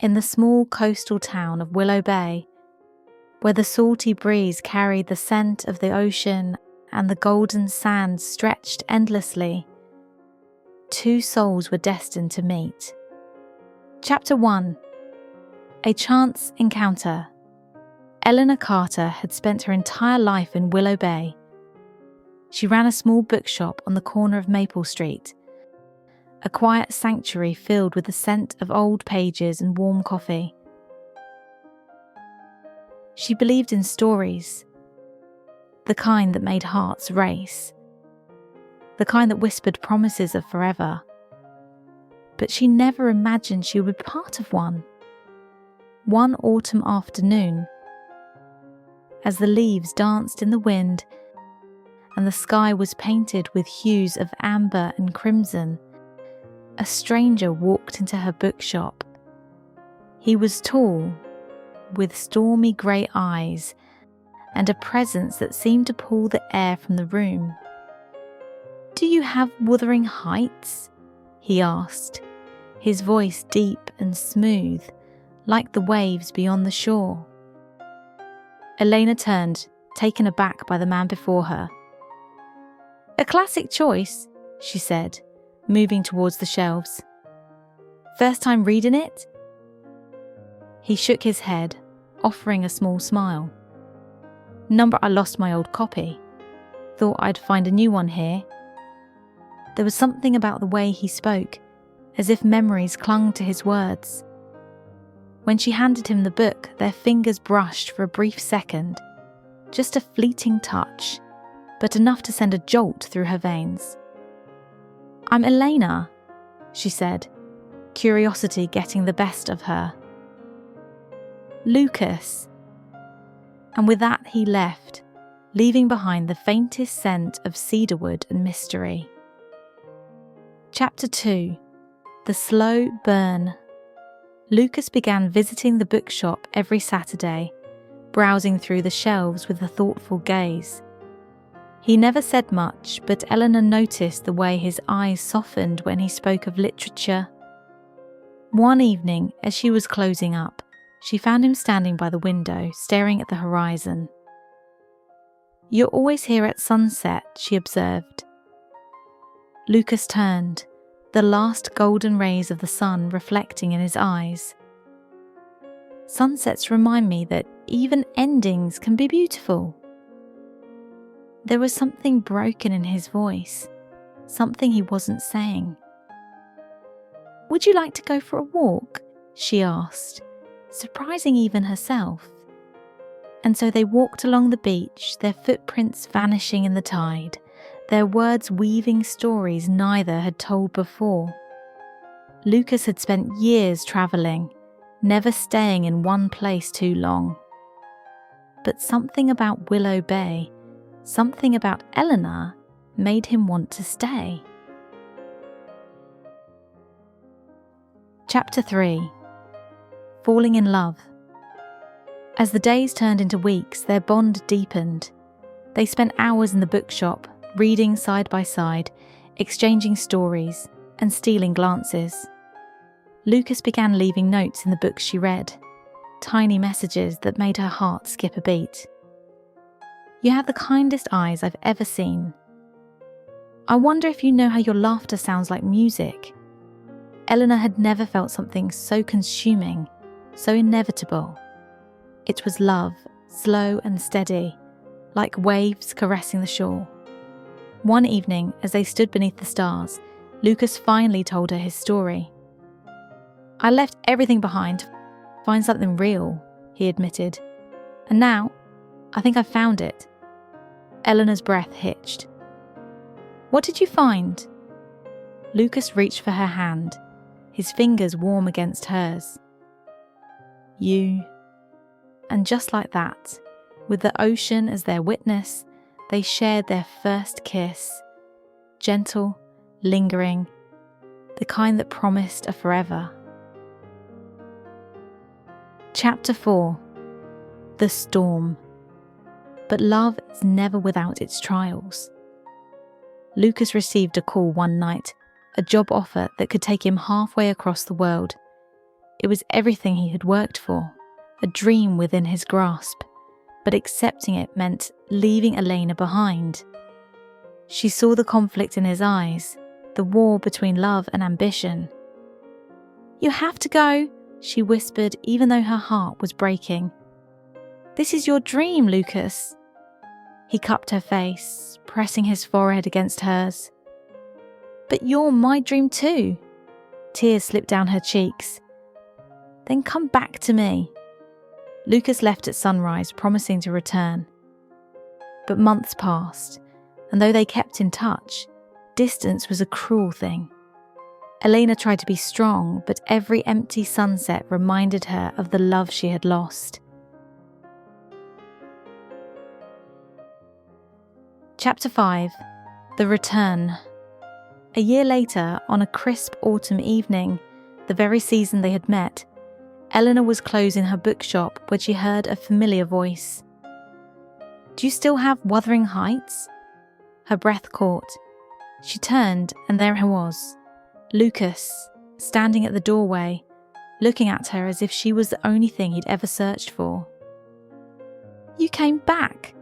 in the small coastal town of Willow Bay, where the salty breeze carried the scent of the ocean and the golden sands stretched endlessly, two souls were destined to meet. Chapter 1. A Chance Encounter. Eleanor Carter had spent her entire life in Willow Bay. She ran a small bookshop on the corner of Maple Street, a quiet sanctuary filled with the scent of old pages and warm coffee. She believed in stories, the kind that made hearts race, the kind that whispered promises of forever. But she never imagined she would be part of one. One autumn afternoon, as the leaves danced in the wind and the sky was painted with hues of amber and crimson, a stranger walked into her bookshop. He was tall, with stormy grey eyes and a presence that seemed to pull the air from the room. "Do you have Wuthering Heights?" he asked, his voice deep and smooth, like the waves beyond the shore. Elena turned, taken aback by the man before her. "A classic choice," she said, moving towards the shelves. "First time reading it?" He shook his head, offering a small smile. "Number I lost my old copy. Thought I'd find a new one here." There was something about the way he spoke, as if memories clung to his words. When she handed him the book, their fingers brushed for a brief second, just a fleeting touch, but enough to send a jolt through her veins. "I'm Elena," she said, curiosity getting the best of her. "Lucas." And with that he left, leaving behind the faintest scent of cedarwood and mystery. Chapter 2. The Slow Burn. Lucas began visiting the bookshop every Saturday, browsing through the shelves with a thoughtful gaze. He never said much, but Eleanor noticed the way his eyes softened when he spoke of literature. One evening, as she was closing up, she found him standing by the window, staring at the horizon. "You're always here at sunset," she observed. Lucas turned, the last golden rays of the sun reflecting in his eyes. "Sunsets remind me that even endings can be beautiful." There was something broken in his voice, something he wasn't saying. "Would you like to go for a walk?" she asked, surprising even herself. And so they walked along the beach, their footprints vanishing in the tide, their words weaving stories neither had told before. Lucas had spent years travelling, never staying in one place too long. But something about Willow Bay, something about Eleanor, made him want to stay. Chapter 3. Falling in Love. As the days turned into weeks, their bond deepened. They spent hours in the bookshop, reading side by side, exchanging stories, and stealing glances. Lucas began leaving notes in the books she read, tiny messages that made her heart skip a beat. "You have the kindest eyes I've ever seen. I wonder if you know how your laughter sounds like music." Eleanor had never felt something so consuming, so inevitable. It was love, slow and steady, like waves caressing the shore. One evening, as they stood beneath the stars, Lucas finally told her his story. "I left everything behind to find something real," he admitted. "And now, I think I've found it." Eleanor's breath hitched. "What did you find?" Lucas reached for her hand, his fingers warm against hers. "You." And just like that, with the ocean as their witness, they shared their first kiss, gentle, lingering, the kind that promised a forever. Chapter 4. The Storm. But love is never without its trials. Lucas received a call one night, a job offer that could take him halfway across the world. It was everything he had worked for, a dream within his grasp, but accepting it meant leaving Elena behind. She saw the conflict in his eyes, the war between love and ambition. "You have to go," she whispered, even though her heart was breaking. "This is your dream, Lucas." He cupped her face, pressing his forehead against hers. "But you're my dream too." Tears slipped down her cheeks. "Then come back to me." Lucas left at sunrise, promising to return. But months passed, and though they kept in touch, distance was a cruel thing. Elena tried to be strong, but every empty sunset reminded her of the love she had lost. Chapter 5. The Return. A year later, on a crisp autumn evening, the very season they had met, Eleanor was closing her bookshop when she heard a familiar voice. "Do you still have Wuthering Heights?" Her breath caught. She turned, and there he was, Lucas, standing at the doorway, looking at her as if she was the only thing he'd ever searched for. "You came back,"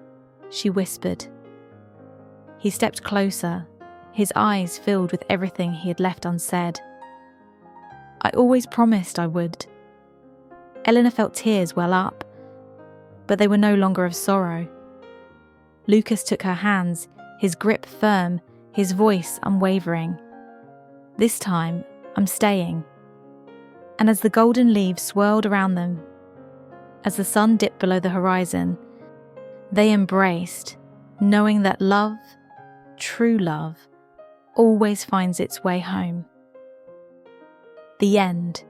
she whispered. He stepped closer, his eyes filled with everything he had left unsaid. "I always promised I would." Eleanor felt tears well up, but they were no longer of sorrow. Lucas took her hands, his grip firm, his voice unwavering. "This time, I'm staying." And as the golden leaves swirled around them, as the sun dipped below the horizon, they embraced, knowing that love, true love, always finds its way home. The end.